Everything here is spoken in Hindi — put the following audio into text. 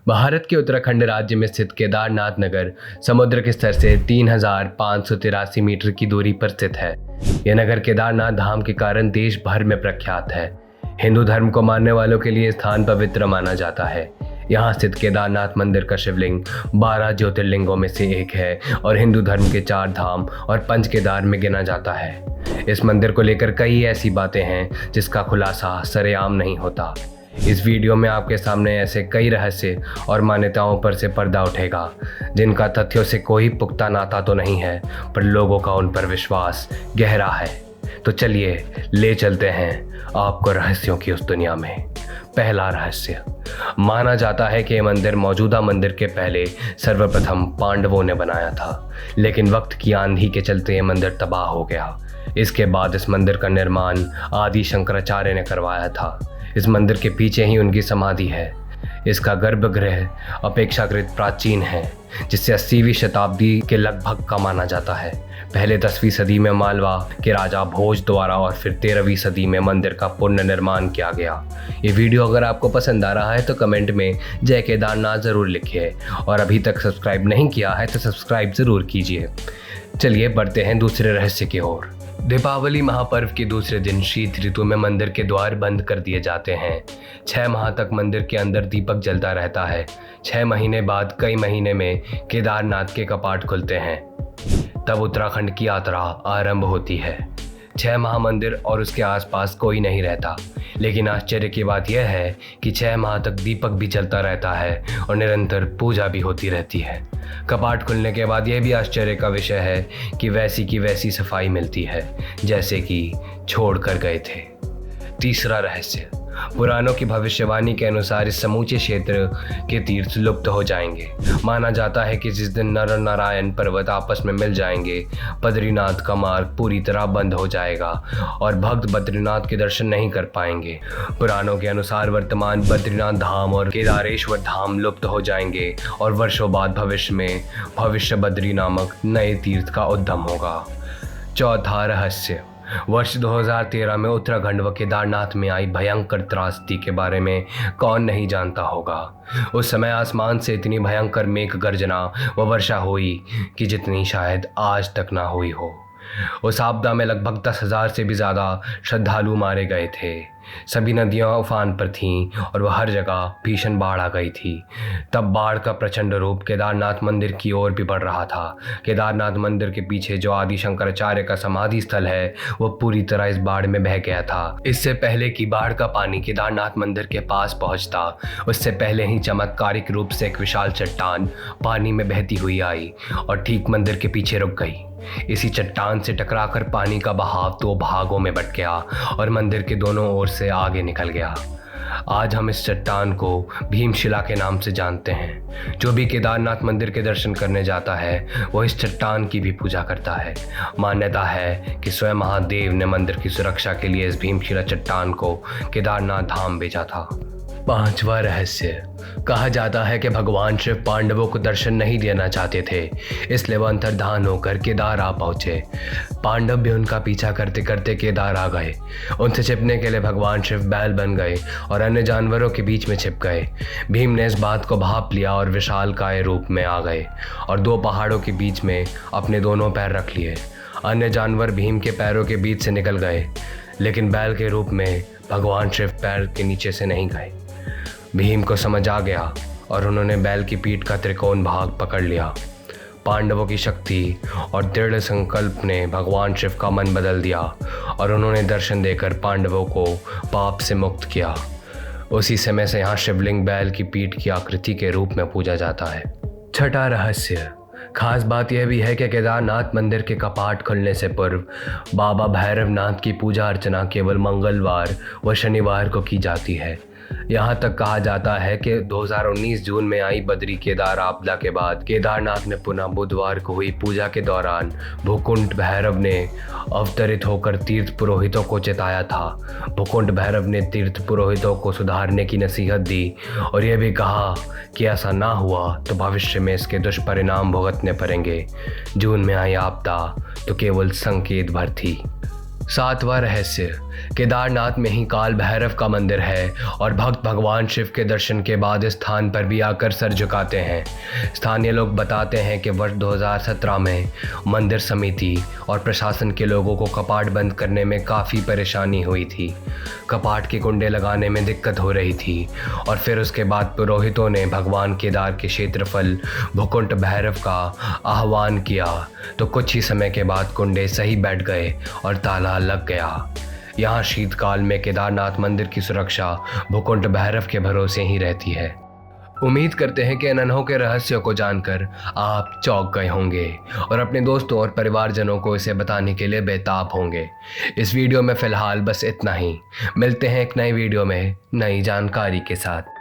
भारत के उत्तराखंड राज्य में स्थित केदारनाथ नगर समुद्र के स्तर से 3,583 मीटर की दूरी पर स्थित है। यह नगर केदारनाथ धाम के कारण देश भर में प्रख्यात है। हिंदू धर्म को मानने वालों के लिए स्थान पवित्र माना जाता है। यहाँ स्थित केदारनाथ मंदिर का शिवलिंग 12 ज्योतिर्लिंगों में से एक है और हिंदू धर्म के 4 धाम और 5 केदार में गिना जाता है। इस मंदिर को लेकर कई ऐसी बातें हैं जिसका खुलासा सरेआम नहीं होता। इस वीडियो में आपके सामने ऐसे कई रहस्य और मान्यताओं पर से पर्दा उठेगा जिनका तथ्यों से कोई पुख्ता नाता तो नहीं है, पर लोगों का उन पर विश्वास गहरा है। तो चलिए ले चलते हैं आपको रहस्यों की उस दुनिया में। पहला रहस्य, माना जाता है कि यह मंदिर मौजूदा मंदिर के पहले सर्वप्रथम पांडवों ने बनाया था, लेकिन वक्त की आंधी के चलते यह मंदिर तबाह हो गया। इसके बाद इस मंदिर का निर्माण आदि शंकराचार्य ने करवाया था। इस मंदिर के पीछे ही उनकी समाधि है। इसका गर्भगृह अपेक्षाकृत प्राचीन है, जिसे 80वीं शताब्दी के लगभग का माना जाता है। पहले 10वीं सदी में मालवा के राजा भोज द्वारा और फिर 13वीं सदी में मंदिर का पुनर्निर्माण किया गया। ये वीडियो अगर आपको पसंद आ रहा है तो कमेंट में जय केदारनाथ ज़रूर लिखिए, और अभी तक सब्सक्राइब नहीं किया है तो सब्सक्राइब ज़रूर कीजिए। चलिए बढ़ते हैं दूसरे रहस्य की ओर। दीपावली महापर्व के दूसरे दिन शीत ऋतु में मंदिर के द्वार बंद कर दिए जाते हैं। 6 माह तक मंदिर के अंदर दीपक जलता रहता है। 6 महीने बाद कई महीने में केदारनाथ के कपाट खुलते हैं। तब उत्तराखंड की यात्रा आरंभ होती है। 6 माह मंदिर और उसके आसपास कोई नहीं रहता, लेकिन आश्चर्य की बात यह है कि 6 माह तक दीपक भी जलता रहता है और निरंतर पूजा भी होती रहती है। कपाट खुलने के बाद यह भी आश्चर्य का विषय है कि वैसी की वैसी सफाई मिलती है जैसे कि छोड़ कर गए थे। तीसरा रहस्य, पुराणों की भविष्यवाणी के अनुसार इस समूचे क्षेत्र के तीर्थ लुप्त हो जाएंगे। माना जाता है कि जिस दिन नर और नारायण पर्वत आपस में मिल जाएंगे, बद्रीनाथ का मार्ग पूरी तरह बंद हो जाएगा और भक्त बद्रीनाथ के दर्शन नहीं कर पाएंगे। पुराणों के अनुसार वर्तमान बद्रीनाथ धाम और केदारेश्वर धाम लुप्त हो जाएंगे और वर्षों बाद भविष्य में भविष्य बद्री नामक नए तीर्थ का उद्गम होगा। चौथा रहस्य, वर्ष 2013 में उत्तराखंड व केदारनाथ में आई भयंकर त्रासदी के बारे में कौन नहीं जानता होगा। उस समय आसमान से इतनी भयंकर मेघ गर्जना व वर्षा हुई कि जितनी शायद आज तक ना हुई हो। उस आपदा में लगभग 10,000 से भी ज़्यादा श्रद्धालु मारे गए थे। सभी नदियां उफान पर थीं और वह हर जगह भीषण बाढ़ आ गई थी। तब बाढ़ का प्रचंड रूप केदारनाथ मंदिर की ओर भी बढ़ रहा था। केदारनाथ मंदिर के पीछे जो आदि शंकराचार्य का समाधि स्थल है वह पूरी तरह इस बाढ़ में बह गया था। इससे पहले कि बाढ़ का पानी केदारनाथ मंदिर के पास पहुंचता, उससे पहले ही चमत्कारिक रूप से एक विशाल चट्टान पानी में बहती हुई आई और ठीक मंदिर के पीछे रुक गई। इसी चट्टान से टकराकर पानी का बहाव 2 भागों में बट गया और मंदिर के दोनों ओर से आगे निकल गया। आज हम इस चट्टान को भीमशिला के नाम से जानते हैं। जो भी केदारनाथ मंदिर के दर्शन करने जाता है वो इस चट्टान की भी पूजा करता है। मान्यता है कि स्वयं महादेव ने मंदिर की सुरक्षा के लिए इस भीमशिला चट्टान को केदारनाथ धाम भेजा था। 5वां रहस्य, कहा जाता है कि भगवान शिव पांडवों को दर्शन नहीं देना चाहते थे, इसलिए वह अंतर्धान होकर केदार आ पहुंचे। पांडव भी उनका पीछा करते करते केदार आ गए। उनसे छिपने के लिए भगवान शिव बैल बन गए और अन्य जानवरों के बीच में छिप गए। भीम ने इस बात को भांप लिया और विशालकाय रूप में आ गए और 2 पहाड़ों के बीच में अपने दोनों पैर रख लिए। अन्य जानवर भीम के पैरों के बीच से निकल गए, लेकिन बैल के रूप में भगवान शिव पैर के नीचे से नहीं गए। भीम को समझ आ गया और उन्होंने बैल की पीठ का त्रिकोण भाग पकड़ लिया। पांडवों की शक्ति और दृढ़ संकल्प ने भगवान शिव का मन बदल दिया और उन्होंने दर्शन देकर पांडवों को पाप से मुक्त किया। उसी समय से यहाँ शिवलिंग बैल की पीठ की आकृति के रूप में पूजा जाता है। 6वां रहस्य, खास बात यह भी है कि केदारनाथ मंदिर के कपाट खुलने से पूर्व बाबा भैरवनाथ की पूजा अर्चना केवल मंगलवार व शनिवार को की जाती है। यहाँ तक कहा जाता है कि 2019 जून में आई बद्री केदार आपदा के बाद केदारनाथ में पुनः बुधवार को हुई पूजा के दौरान भूकुंड भैरव ने अवतरित होकर तीर्थ पुरोहितों को चेताया था। भूकुंड भैरव ने तीर्थ पुरोहितों को सुधारने की नसीहत दी और यह भी कहा कि ऐसा ना हुआ तो भविष्य में इसके दुष्परिणाम भुगतने पड़ेंगे। जून में आई आपदा तो केवल संकेत भर थी। सातवां रहस्य, केदारनाथ में ही काल भैरव का मंदिर है और भक्त भगवान शिव के दर्शन के बाद इस स्थान पर भी आकर सर झुकाते हैं। स्थानीय लोग बताते हैं कि वर्ष 2017 में मंदिर समिति और प्रशासन के लोगों को कपाट बंद करने में काफ़ी परेशानी हुई थी। कपाट के कुंडे लगाने में दिक्कत हो रही थी और फिर उसके बाद पुरोहितों ने भगवान केदार के क्षेत्रफल भूकुंड भैरव का आह्वान किया तो कुछ ही समय के बाद कुंडे सही बैठ गए और ताला लग गया। यहाँ शीतकाल में केदारनाथ मंदिर की सुरक्षा भूकुंड भैरव के भरोसे ही रहती है। उम्मीद करते हैं कि इन अनोखे रहस्यों को जानकर आप चौंक गए होंगे और अपने दोस्तों और परिवारजनों को इसे बताने के लिए बेताब होंगे। इस वीडियो में फ़िलहाल बस इतना ही। मिलते हैं एक नई वीडियो में नई जानकारी के साथ।